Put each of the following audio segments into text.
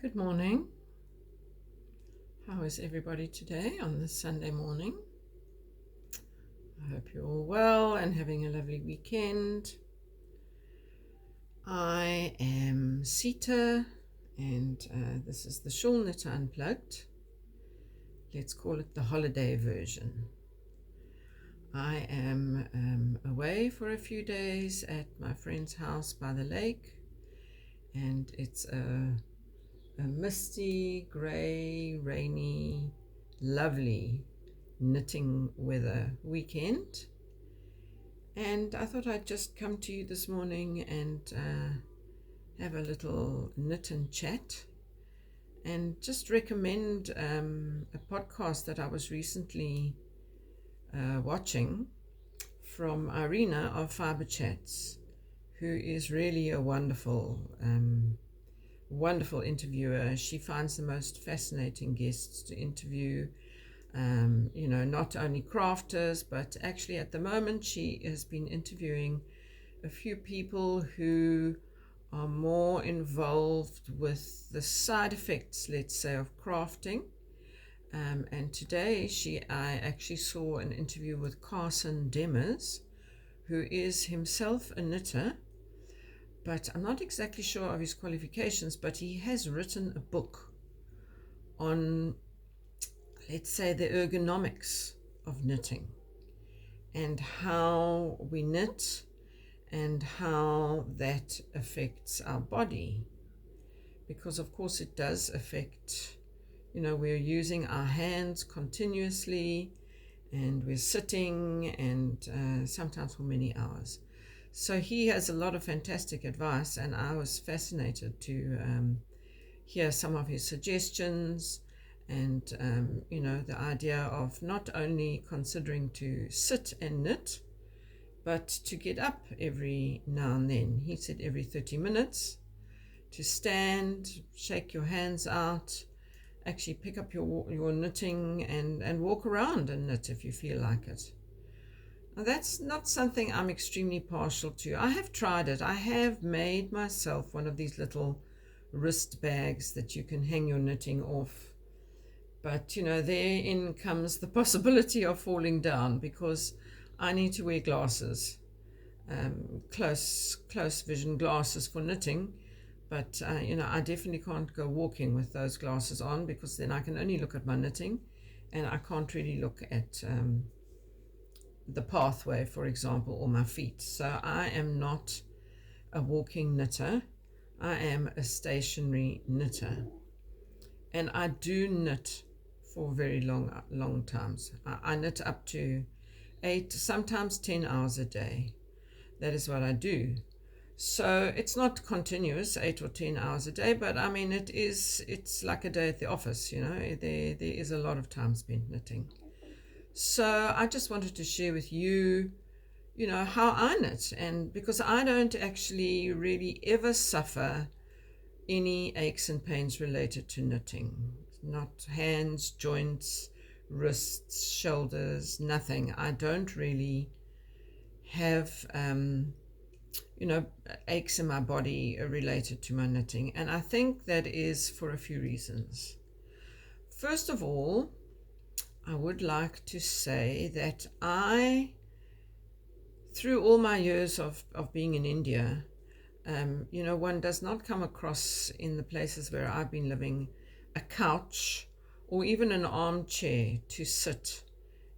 Good morning. How is everybody today on this Sunday morning? I hope you're all well and having a lovely weekend. I am Sita and this is the Shawl Knitter Unplugged. Let's call it the holiday version. I am away for a few days at my friend's house by the lake, and it's a misty, grey, rainy, lovely knitting weather weekend. And I thought I'd just come to you this morning and have a little knit and chat and just recommend a podcast that I was recently watching from Irina of Fiberchats, who is really a wonderful interviewer. She finds the most fascinating guests to interview, not only crafters, but actually at the moment she has been interviewing a few people who are more involved with the side effects, let's say, of crafting. And today I actually saw an interview with Carson, who is himself a knitter, but I'm not exactly sure of his qualifications, but he has written a book on, let's say, the ergonomics of knitting and how we knit and how that affects our body. Because of course it does affect, we're using our hands continuously and we're sitting and sometimes for many hours. So he has a lot of fantastic advice, and I was fascinated to hear some of his suggestions and, the idea of not only considering to sit and knit, but to get up every now and then. He said every 30 minutes to stand, shake your hands out, actually pick up your knitting and walk around and knit if you feel like it. Now, that's not something I'm extremely partial to. I have tried it. I have made myself one of these little wrist bags that you can hang your knitting off. But, therein comes the possibility of falling down because I need to wear glasses, close vision glasses for knitting. But, I definitely can't go walking with those glasses on because then I can only look at my knitting and I can't really look at the pathway, for example, or my feet. So I am not a walking knitter. I am a stationary knitter. And I do knit for very long times. I knit up to 8, sometimes 10 hours a day. That is what I do. So it's not continuous 8 or 10 hours a day, but I mean it's like a day at the office, there is a lot of time spent knitting. So I just wanted to share with you, how I knit, and because I don't actually really ever suffer any aches and pains related to knitting, not hands, joints, wrists, shoulders, nothing. I don't really have aches in my body related to my knitting, and I think that is for a few reasons. First of all, I would like to say that through all my years of being in India, one does not come across in the places where I've been living a couch or even an armchair to sit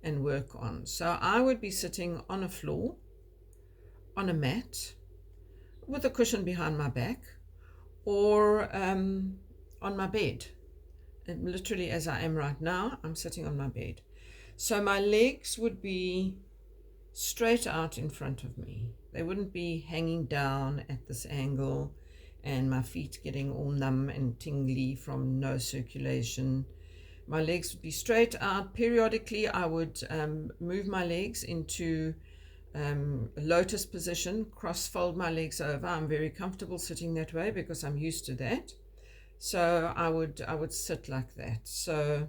and work on. So I would be sitting on a floor, on a mat, with a cushion behind my back, or on my bed. And literally, as I am right now, I'm sitting on my bed. So my legs would be straight out in front of me. They wouldn't be hanging down at this angle and my feet getting all numb and tingly from no circulation. My legs would be straight out. Periodically, I would move my legs into lotus position, cross fold my legs over. I'm very comfortable sitting that way because I'm used to that. So I would sit like that. So,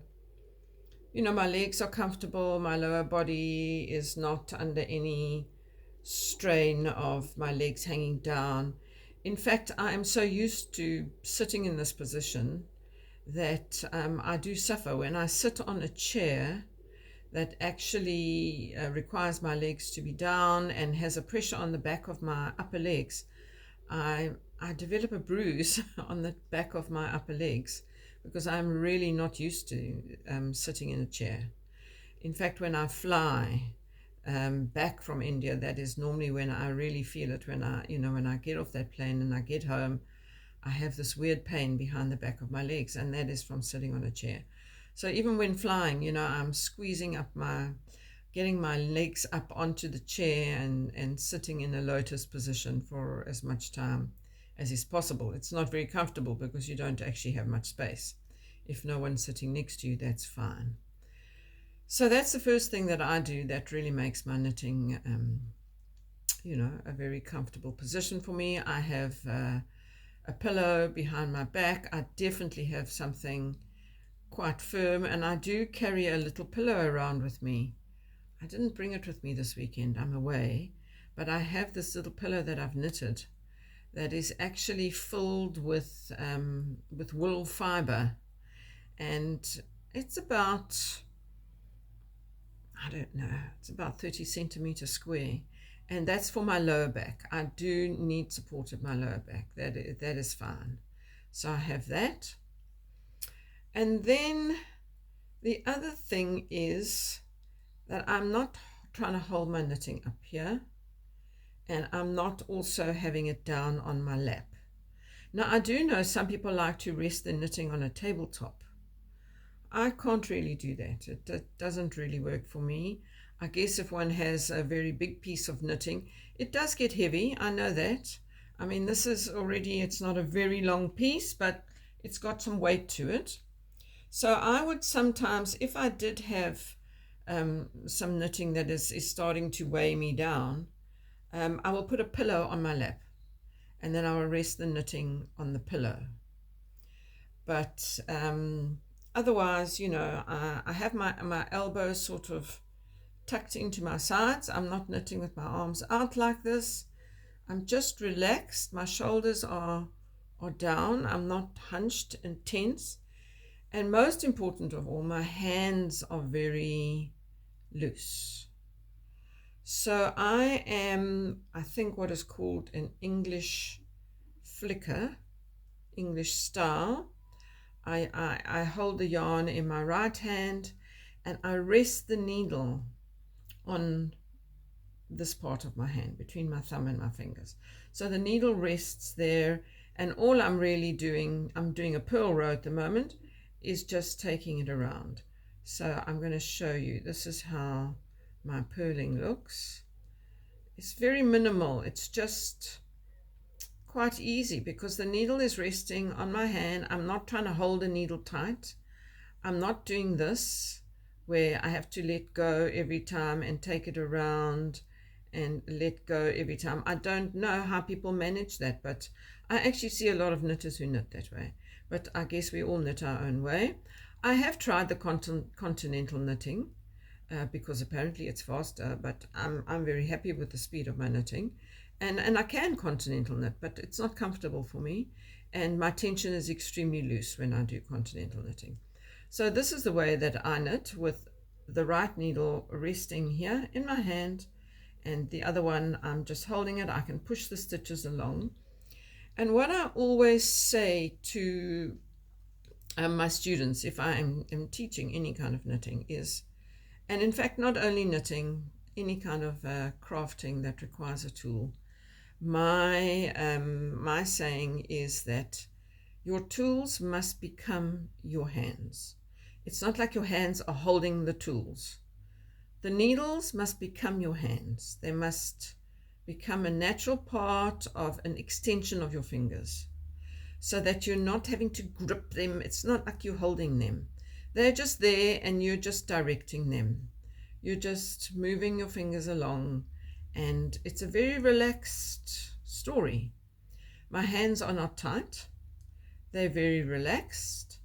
my legs are comfortable. My lower body is not under any strain of my legs hanging down. In fact, I am so used to sitting in this position that I do suffer when I sit on a chair that actually requires my legs to be down and has a pressure on the back of my upper legs. I, I develop a bruise on the back of my upper legs because I'm really not used to sitting in a chair. In fact, when I fly back from India, that is normally when I really feel it. When I get off that plane and I get home, I have this weird pain behind the back of my legs, and that is from sitting on a chair. So even when flying, I'm squeezing up getting my legs up onto the chair and sitting in a lotus position for as much time as is possible. It's not very comfortable because you don't actually have much space. If no one's sitting next to you, that's fine. So that's the first thing that I do that really makes my knitting, a very comfortable position for me. I have a pillow behind my back. I definitely have something quite firm, and I do carry a little pillow around with me. I didn't bring it with me this weekend, I'm away, but I have this little pillow that I've knitted that is actually filled with wool fiber, and it's about, I don't know, it's about 30 centimeters square, and that's for my lower back. I do need support at my lower back. That is fine. So I have that. And then the other thing is that I'm not trying to hold my knitting up here, and I'm not also having it down on my lap. Now, I do know some people like to rest their knitting on a tabletop. I can't really do that. It doesn't really work for me. I guess if one has a very big piece of knitting, it does get heavy. I know that. I mean, this is already, it's not a very long piece, but it's got some weight to it. So I would sometimes, if I did have some knitting that is starting to weigh me down, I will put a pillow on my lap, and then I will rest the knitting on the pillow. But otherwise, I have my elbows sort of tucked into my sides. I'm not knitting with my arms out like this. I'm just relaxed. My shoulders are down. I'm not hunched and tense. And most important of all, my hands are very loose. So I am, I think, what is called an English flicker, English style. I hold the yarn in my right hand and I rest the needle on this part of my hand, between my thumb and my fingers. So the needle rests there, and all I'm really doing, I'm doing a purl row at the moment, is just taking it around. So I'm going to show you. This is how my purling looks. It's very minimal. It's just quite easy because the needle is resting on my hand. I'm not trying to hold the needle tight. I'm not doing this where I have to let go every time and take it around and let go every time. I don't know how people manage that, but I actually see a lot of knitters who knit that way. But I guess we all knit our own way. I have tried the continental knitting because apparently it's faster, but I'm very happy with the speed of my knitting. And I can continental knit, but it's not comfortable for me. And my tension is extremely loose when I do continental knitting. So this is the way that I knit, with the right needle resting here in my hand, and the other one I'm just holding it. I can push the stitches along. And what I always say to my students, if I am teaching any kind of knitting, is, and in fact not only knitting, any kind of crafting that requires a tool, my saying is that your tools must become your hands. It's not like your hands are holding the tools. The needles must become your hands. They must become a natural part of an extension of your fingers, so that you're not having to grip them. It's not like you're holding them. They're just there and you're just directing them. You're just moving your fingers along, and it's a very relaxed story. My hands are not tight. They're very relaxed.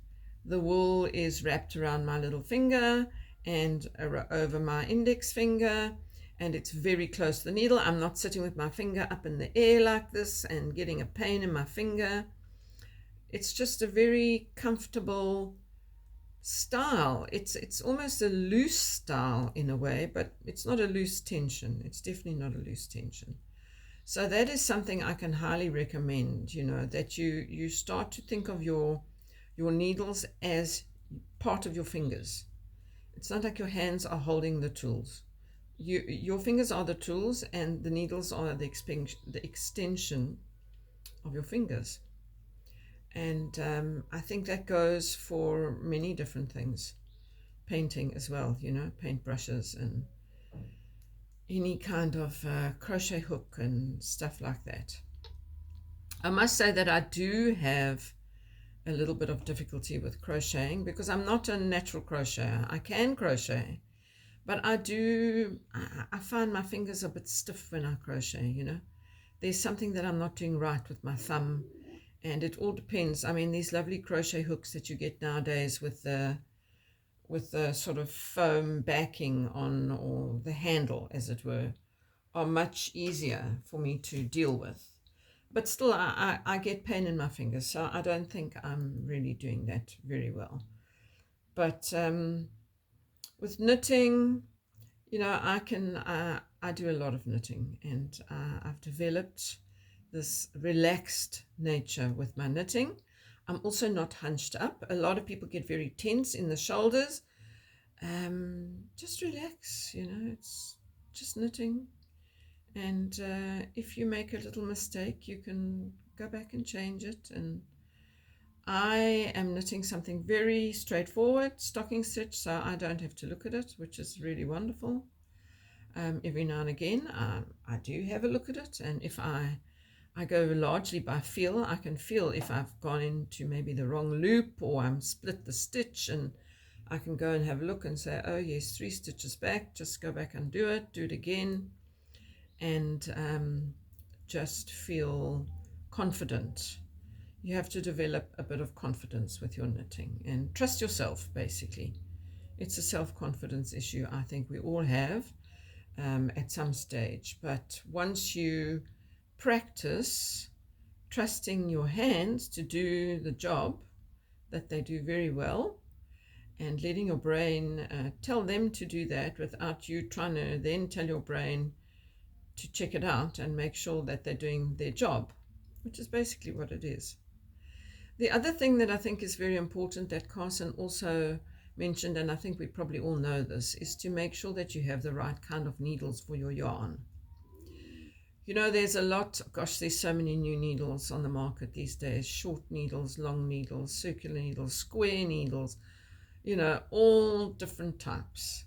The wool is wrapped around my little finger and over my index finger, and it's very close to the needle. I'm not sitting with my finger up in the air like this and getting a pain in my finger. It's just a very comfortable style. It's almost a loose style in a way, but it's not a loose tension. It's definitely not a loose tension. So that is something I can highly recommend, that you start to think of your needles as part of your fingers. It's not like your hands are holding the tools. Your fingers are the tools, and the needles are the extension of your fingers. And I think that goes for many different things. Painting as well, paint brushes and any kind of crochet hook and stuff like that. I must say that I do have a little bit of difficulty with crocheting because I'm not a natural crocheter. I can crochet, but I find my fingers a bit stiff when I crochet. There's something that I'm not doing right with my thumb, and it all depends. I mean, these lovely crochet hooks that you get nowadays with the sort of foam backing on, or the handle as it were, are much easier for me to deal with. But still, I get pain in my fingers, so I don't think I'm really doing that very well. But with knitting, I do a lot of knitting, and I've developed this relaxed nature with my knitting. I'm also not hunched up. A lot of people get very tense in the shoulders. Just relax, it's just knitting. And if you make a little mistake, you can go back and change it. And I am knitting something very straightforward, stocking stitch, so I don't have to look at it, which is really wonderful. Every now and again, I do have a look at it, and if I go largely by feel. I can feel if I've gone into maybe the wrong loop, or I'm split the stitch, and I can go and have a look and say, oh yes, 3 stitches back, just go back and do it again, and just feel confident. You have to develop a bit of confidence with your knitting and trust yourself, basically. It's a self-confidence issue I think we all have at some stage, but once you practice trusting your hands to do the job that they do very well, and letting your brain tell them to do that without you trying to then tell your brain to check it out and make sure that they're doing their job, which is basically what it is. The other thing that I think is very important that Carson also mentioned, and I think we probably all know this, is to make sure that you have the right kind of needles for your yarn. There's a lot, there's so many new needles on the market these days. Short needles, long needles, circular needles, square needles, all different types.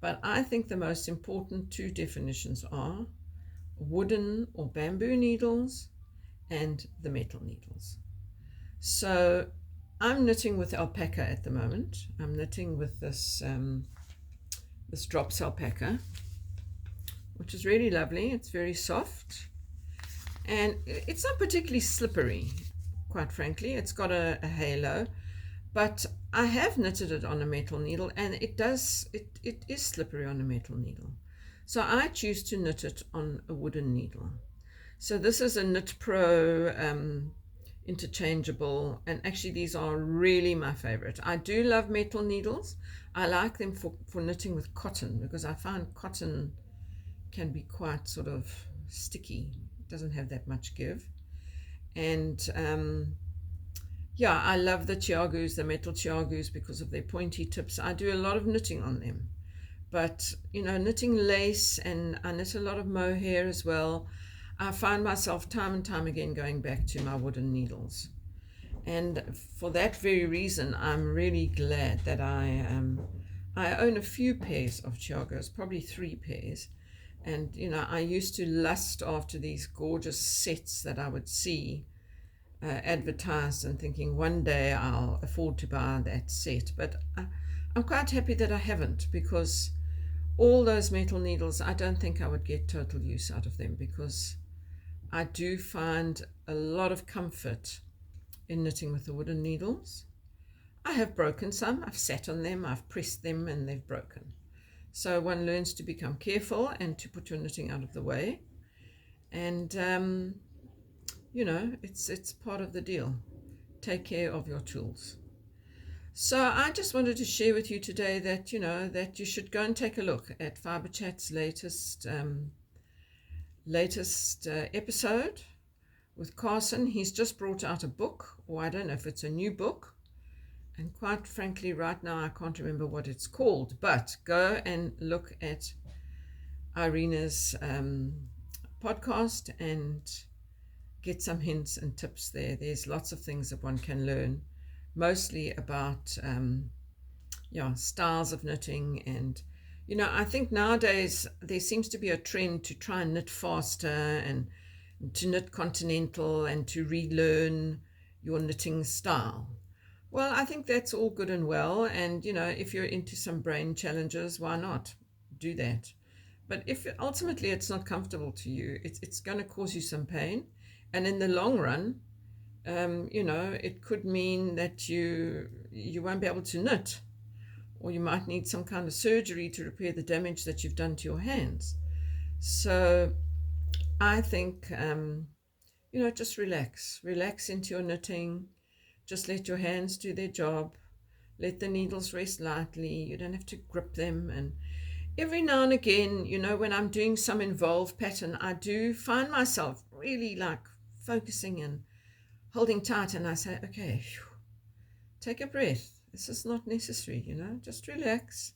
But I think the most important 2 definitions are wooden or bamboo needles and the metal needles. So I'm knitting with alpaca at the moment. I'm knitting with this drops alpaca, which is really lovely. It's very soft, and it's not particularly slippery, quite frankly. It's got a halo, but I have knitted it on a metal needle, and it is slippery on a metal needle. So I choose to knit it on a wooden needle. So this is a Knit Pro interchangeable, and actually these are really my favorite. I do love metal needles. I like them for knitting with cotton, because I find cotton can be quite sort of sticky. It doesn't have that much give. And I love the chiagus, the metal chiagus, because of their pointy tips. I do a lot of knitting on them. But knitting lace, and I knit a lot of mohair as well. I find myself time and time again going back to my wooden needles. And for that very reason, I'm really glad that I own a few pairs of chiagos, probably 3 pairs. And, I used to lust after these gorgeous sets that I would see advertised, and thinking one day I'll afford to buy that set. But I'm quite happy that I haven't, because all those metal needles, I don't think I would get total use out of them, because I do find a lot of comfort in knitting with the wooden needles. I have broken some. I've sat on them, I've pressed them, and they've broken. So one learns to become careful and to put your knitting out of the way. And, it's part of the deal. Take care of your tools. So I just wanted to share with you today that, that you should go and take a look at Fiberchats' latest episode with Carson. He's just brought out a book, or I don't know if it's a new book. And quite frankly, right now, I can't remember what it's called. But go and look at Irina's podcast and get some hints and tips there. There's lots of things that one can learn, mostly about styles of knitting. And I think nowadays there seems to be a trend to try and knit faster and to knit continental and to relearn your knitting style. Well, I think that's all good and well, and if you're into some brain challenges, why not do that? But if ultimately it's not comfortable to you, it's going to cause you some pain, and in the long run, it could mean that you won't be able to knit, or you might need some kind of surgery to repair the damage that you've done to your hands. So I think just relax into your knitting. Just let your hands do their job. Let the needles rest lightly. You don't have to grip them. And every now and again, when I'm doing some involved pattern, I do find myself really like focusing and holding tight. And I say, okay, take a breath. This is not necessary, just relax.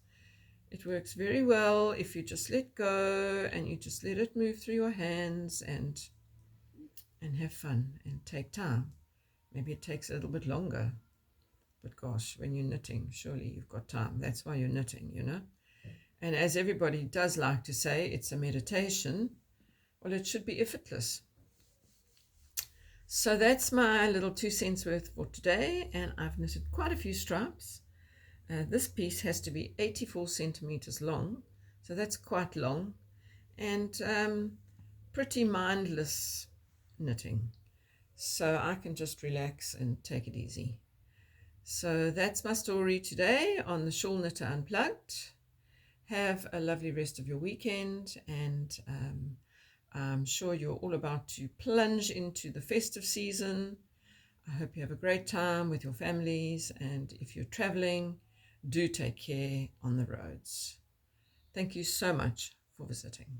It works very well if you just let go and you just let it move through your hands and have fun and take time. Maybe it takes a little bit longer, but gosh, when you're knitting, surely you've got time. That's why you're knitting, And as everybody does like to say, it's a meditation. Well, it should be effortless. So that's my little 2 cents worth for today, and I've knitted quite a few stripes. This piece has to be 84 centimeters long, so that's quite long, and pretty mindless knitting. So I can just relax and take it easy. So that's my story today on the Shawl Knitter Unplugged. Have a lovely rest of your weekend, and I'm sure you're all about to plunge into the festive season. I hope you have a great time with your families, and if you're traveling, do take care on the roads. Thank you so much for visiting.